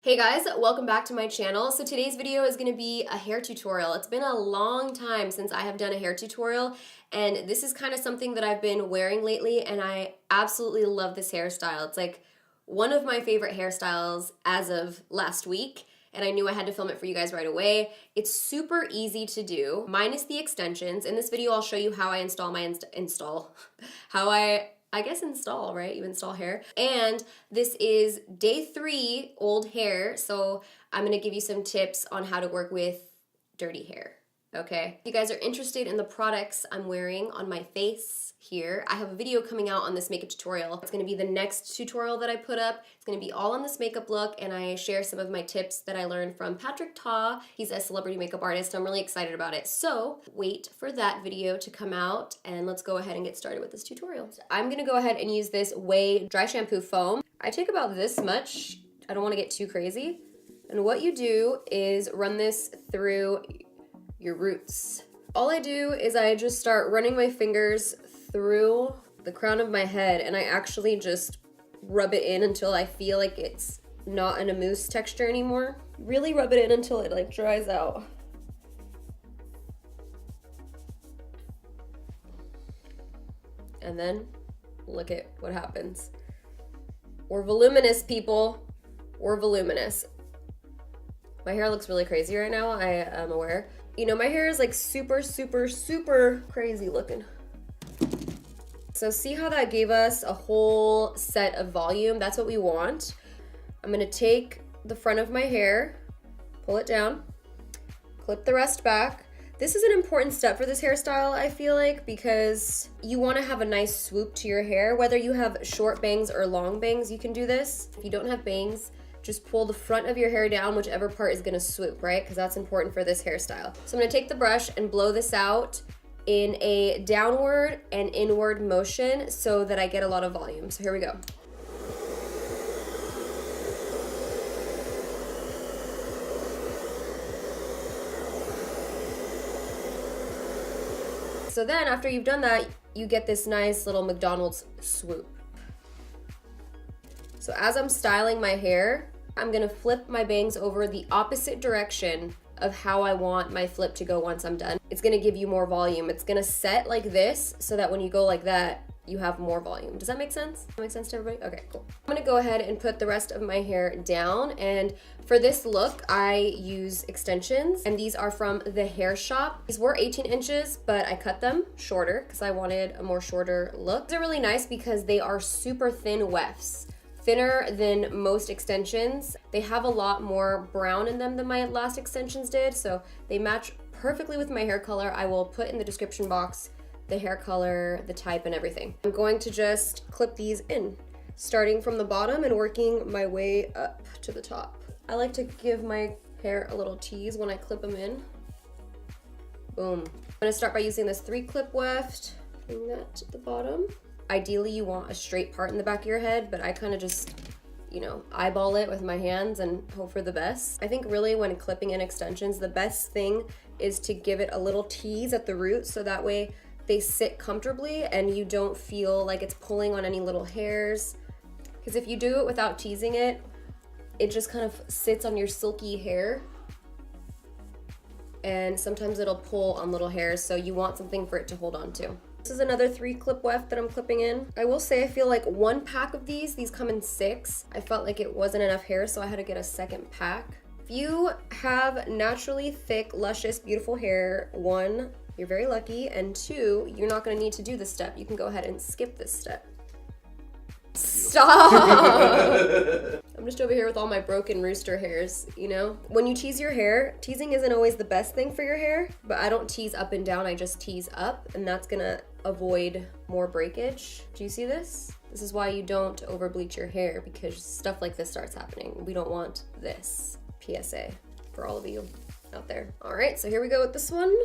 Hey guys, welcome back to my channel. So today's video is going to be a hair tutorial. It's been a long time since I have done a hair tutorial, and this is kind of something that I've been wearing lately, and I absolutely love this hairstyle. It's like one of my favorite hairstyles as of last week, and I knew I had to film it for you guys right away. It's super easy to do, minus the extensions. In this video, I'll show you how I install my install, right? You install hair. And this is day 3 old hair, so I'm gonna give you some tips on how to work with dirty hair, okay? If you guys are interested in the products I'm wearing on my face here, I have a video coming out on this makeup tutorial. It's gonna be the next tutorial that I put up. It's gonna be all on this makeup look, and I share some of my tips that I learned from Patrick Ta. He's a celebrity makeup artist. I'm really excited about it. So wait for that video to come out, and let's go ahead and get started with this tutorial. I'm gonna go ahead and use this Ouai dry shampoo foam. I take about this much. I don't wanna get too crazy. And what you do is run this through your roots. All I do is I just start running my fingers through the crown of my head, and I actually just rub it in until I feel like it's not in a mousse texture anymore. Really rub it in until it like dries out. And then look at what happens. We're voluminous, people. We're voluminous. My hair looks really crazy right now, I am aware. You know, my hair is like super, super, super crazy looking. So see how that gave us a whole set of volume? That's what we want. I'm gonna take the front of my hair, pull it down, clip the rest back. This is an important step for this hairstyle, I feel like, because you wanna have a nice swoop to your hair. Whether you have short bangs or long bangs, you can do this. If you don't have bangs, just pull the front of your hair down, whichever part is gonna swoop, right? Because that's important for this hairstyle. So I'm gonna take the brush and blow this out in a downward and inward motion so that I get a lot of volume. So here we go. So then after you've done that, you get this nice little McDonald's swoop. So as I'm styling my hair, I'm gonna flip my bangs over the opposite direction of how I want my flip to go once I'm done. It's gonna give you more volume. It's gonna set like this so that when you go like that, you have more volume. Does that make sense? That make sense to everybody? Okay, cool. I'm gonna go ahead and put the rest of my hair down, and for this look, I use extensions, and these are from the Hair Shop. These were 18 inches, but I cut them shorter because I wanted a more shorter look. These are really nice because they are super thin wefts. Thinner than most extensions. They have a lot more brown in them than my last extensions did, so they match perfectly with my hair color. I will put in the description box the hair color, the type, and everything. I'm going to just clip these in, starting from the bottom and working my way up to the top. I like to give my hair a little tease when I clip them in. Boom. I'm gonna start by using this 3-clip weft, putting that to the bottom. Ideally, you want a straight part in the back of your head, but I kind of just, you know, eyeball it with my hands and hope for the best. I think really when clipping in extensions, the best thing is to give it a little tease at the root so that way they sit comfortably and you don't feel like it's pulling on any little hairs. Because if you do it without teasing it, it just kind of sits on your silky hair. And sometimes it'll pull on little hairs, so you want something for it to hold on to. This is another 3-clip weft that I'm clipping in. I will say I feel like 1 pack of these come in 6. I felt like it wasn't enough hair, so I had to get a 2nd pack. If you have naturally thick, luscious, beautiful hair, 1, you're very lucky, and 2, you're not gonna need to do this step. You can go ahead and skip this step. Stop! I'm just over here with all my broken rooster hairs, you know? When you tease your hair, teasing isn't always the best thing for your hair, but I don't tease up and down, I just tease up, and that's gonna avoid more breakage. Do you see this? This is why you don't over bleach your hair, because stuff like this starts happening. We don't want this. PSA for all of you out there. All right, so here we go with this one.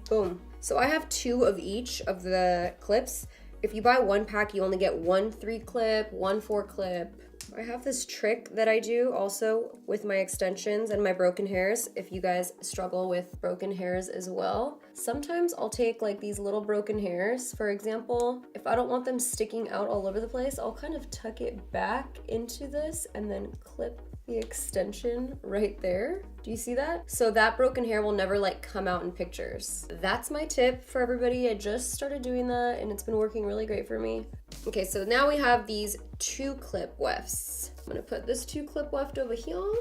Boom. So I have 2 of each of the clips. If you buy 1 pack, you only get 1 3-clip, 1 4-clip. I have this trick that I do also with my extensions and my broken hairs. If you guys struggle with broken hairs as well, sometimes I'll take like these little broken hairs, for example. If I don't want them sticking out all over the place, I'll kind of tuck it back into this and then clip the extension right there. Do you see that? So that broken hair will never like come out in pictures. That's my tip for everybody. I just started doing that and it's been working really great for me. Okay, so now we have these 2-clip wefts. I'm gonna put this 2-clip weft over here.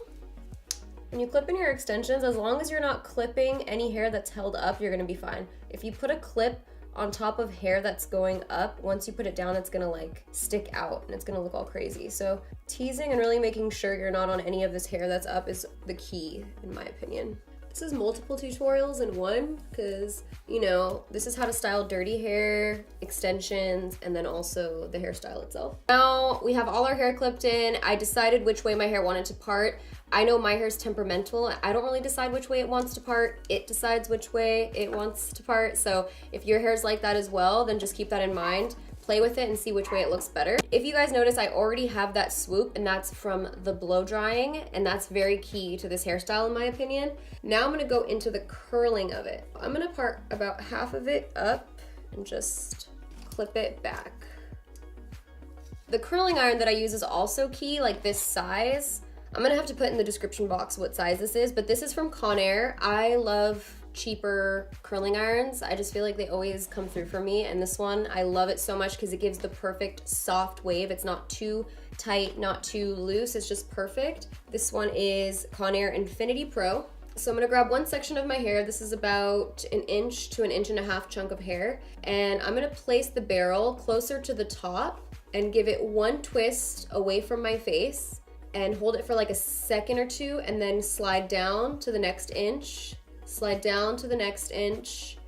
When you clip in your extensions, as long as you're not clipping any hair that's held up, you're gonna be fine. If you put a clip on top of hair that's going up, once you put it down, it's gonna like stick out and it's gonna look all crazy. So teasing and really making sure you're not on any of this hair that's up is the key, in my opinion. This is multiple tutorials in one, because, you know, this is how to style dirty hair, extensions, and then also the hairstyle itself. Now we have all our hair clipped in. I decided which way my hair wanted to part. I know my hair's temperamental. I don't really decide which way it wants to part. It decides which way it wants to part. So if your hair's like that as well, then just keep that in mind. Play with it and see which way it looks better. If you guys notice, I already have that swoop, and that's from the blow drying, and that's very key to this hairstyle in my opinion. Now I'm gonna go into the curling of it. I'm gonna part about half of it up and just clip it back. The curling iron that I use is also key, like this size. I'm gonna have to put in the description box what size this is, but this is from ConAIR. I love cheaper curling irons. I just feel like they always come through for me, and this one, I love it so much because it gives the perfect soft wave. It's not too tight, not too loose, it's just perfect. This one is ConAIR Infiniti Pro. So I'm gonna grab one section of my hair. This is about 1 inch to 1.5 inch chunk of hair, and I'm gonna place the barrel closer to the top and give it one twist away from my face and hold it for like a second or two, and then slide down to the next inch, slide down to the next inch,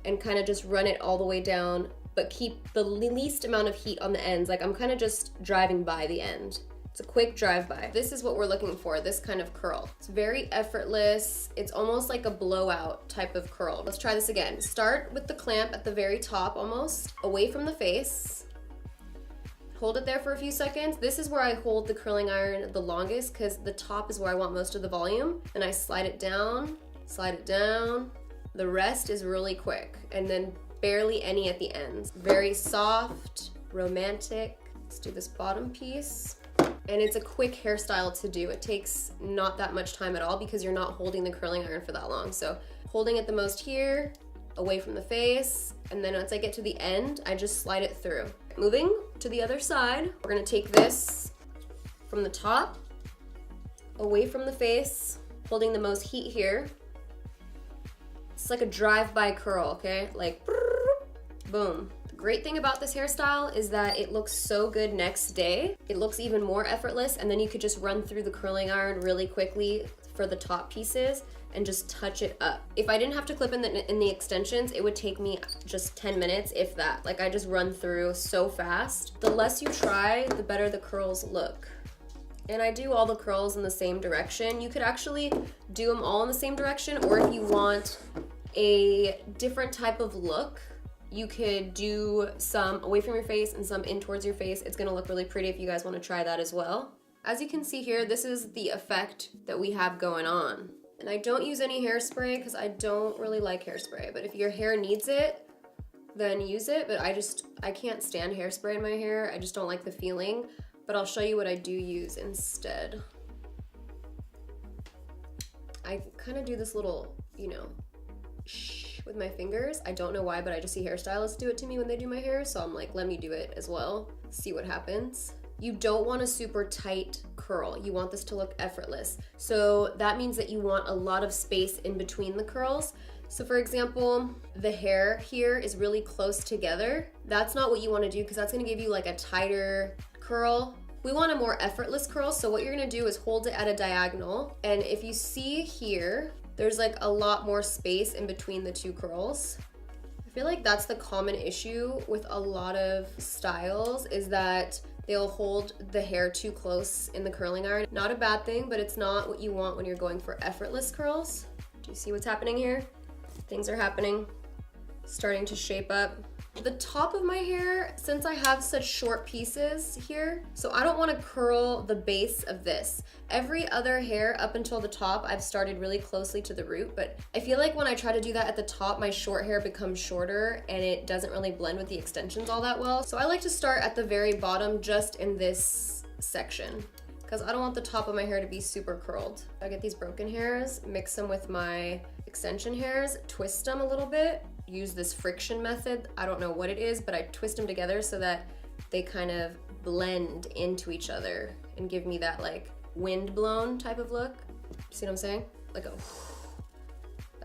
and kind of just run it all the way down, but keep the least amount of heat on the ends. Like I'm kind of just driving by the end. It's a quick drive-by. This is what we're looking for, this kind of curl. It's very effortless. It's almost like a blowout type of curl. Let's try this again. Start with the clamp at the very top almost, away from the face. Hold it there for a few seconds. This is where I hold the curling iron the longest because the top is where I want most of the volume. And I slide it down, slide it down. The rest is really quick, and then barely any at the ends. Very soft, romantic. Let's do this bottom piece. And it's a quick hairstyle to do. It takes not that much time at all because you're not holding the curling iron for that long. So holding it the most here, away from the face, and then once I get to the end, I just slide it through. Moving to the other side, we're gonna take this from the top, away from the face, holding the most heat here. It's like a drive-by curl, okay? Like, boom. The great thing about this hairstyle is that it looks so good next day. It looks even more effortless, and then you could just run through the curling iron really quickly for the top pieces and just touch it up. If I didn't have to clip in the extensions, it would take me just 10 minutes, if that. Like I just run through so fast. The less you try, the better the curls look. And I do all the curls in the same direction. You could actually do them all in the same direction, or if you want a different type of look, you could do some away from your face and some in towards your face. It's gonna look really pretty if you guys wanna try that as well. As you can see here, this is the effect that we have going on. And I don't use any hairspray because I don't really like hairspray, but if your hair needs it, then use it. But I can't stand hairspray in my hair. I just don't like the feeling, but I'll show you what I do use instead. I kind of do this little, you know, shh with my fingers. I don't know why, but I just see hairstylists do it to me when they do my hair, so I'm like, let me do it as well, see what happens. You don't want a super tight curl. You want this to look effortless. So that means that you want a lot of space in between the curls. So for example, the hair here is really close together. That's not what you want to do because that's going to give you like a tighter curl. We want a more effortless curl. So what you're going to do is hold it at a diagonal. And if you see here, there's like a lot more space in between the two curls. I feel like that's the common issue with a lot of styles, is that they'll hold the hair too close in the curling iron. Not a bad thing, but it's not what you want when you're going for effortless curls. Do you see what's happening here? Things are happening, starting to shape up. The top of my hair, since I have such short pieces here, so I don't want to curl the base of this. Every other hair up until the top, I've started really closely to the root, but I feel like when I try to do that at the top, my short hair becomes shorter and it doesn't really blend with the extensions all that well. So I like to start at the very bottom, just in this section, because I don't want the top of my hair to be super curled. I get these broken hairs, mix them with my extension hairs, twist them a little bit, use this friction method. I don't know what it is, but I twist them together so that they kind of blend into each other and give me that like wind blown type of look. See what I'm saying? Like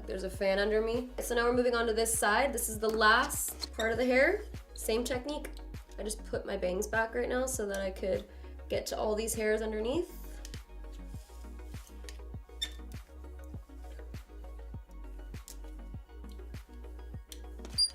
there's a fan under me. So now we're moving on to this side. This is the last part of the hair. Same technique. I just put my bangs back right now so that I could get to all these hairs underneath.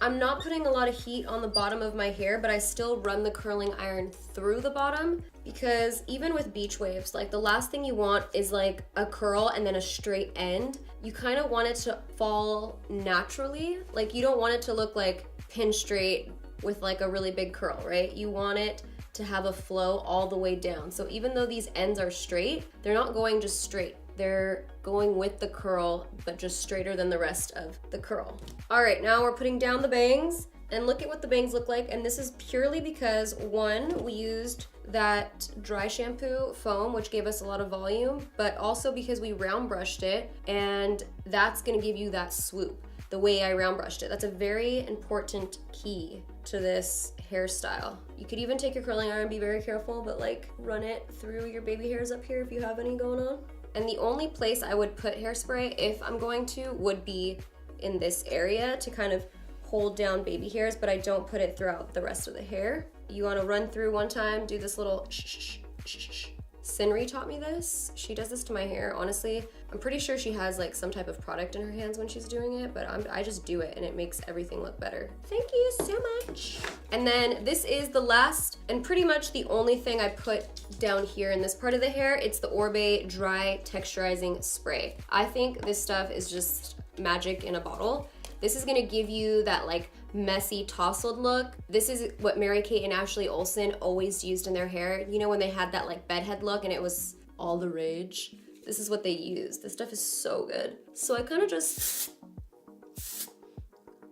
I'm not putting a lot of heat on the bottom of my hair, but I still run the curling iron through the bottom, because even with beach waves, like the last thing you want is like a curl and then a straight end. You kind of want it to fall naturally. Like you don't want it to look like pin straight with like a really big curl, right? You want it to have a flow all the way down. So even though these ends are straight, they're not going just straight. They're going with the curl, but just straighter than the rest of the curl. All right, now we're putting down the bangs, and look at what the bangs look like. And this is purely because, one, we used that dry shampoo foam, which gave us a lot of volume, but also because we round brushed it, and that's gonna give you that swoop, the way I round brushed it. That's a very important key to this hairstyle. You could even take your curling iron, be very careful, but like run it through your baby hairs up here if you have any going on. And the only place I would put hairspray, if I'm going to, would be in this area to kind of hold down baby hairs, but I don't put it throughout the rest of the hair. You wanna run through one time, do this little shh, shh, shh, shh. Sinri taught me this. She does this to my hair. Honestly, I'm pretty sure she has like some type of product in her hands when she's doing it, but I just do it and it makes everything look better. Thank you so much. And then this is the last and pretty much the only thing I put down here in this part of the hair. It's the Oribe Dry Texturizing Spray. I think this stuff is just magic in a bottle. This is gonna give you that like messy tousled look. This is what Mary-Kate and Ashley Olsen always used in their hair. You know, when they had that like bedhead look and it was all the rage? This is what they used. This stuff is so good. So I kind of just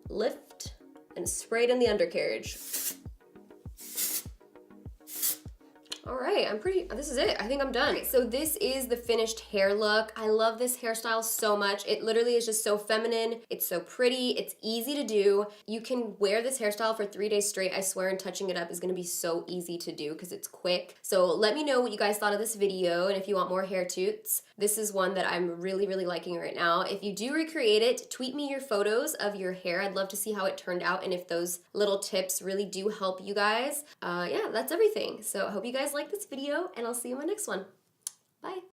lift and spray it in the undercarriage. All right, this is it. I think I'm done. So this is the finished hair look. I love this hairstyle so much. It literally is just so feminine. It's so pretty. It's easy to do. You can wear this hairstyle for 3 days straight. I swear, and touching it up is gonna be so easy to do because it's quick. So let me know what you guys thought of this video, and if you want more hair toots, this is one that I'm really, really liking right now. If you do recreate it, tweet me your photos of your hair. I'd love to see how it turned out and if those little tips really do help you guys. Yeah, that's everything. So I hope you guys like this video, and I'll see you in my next one. Bye.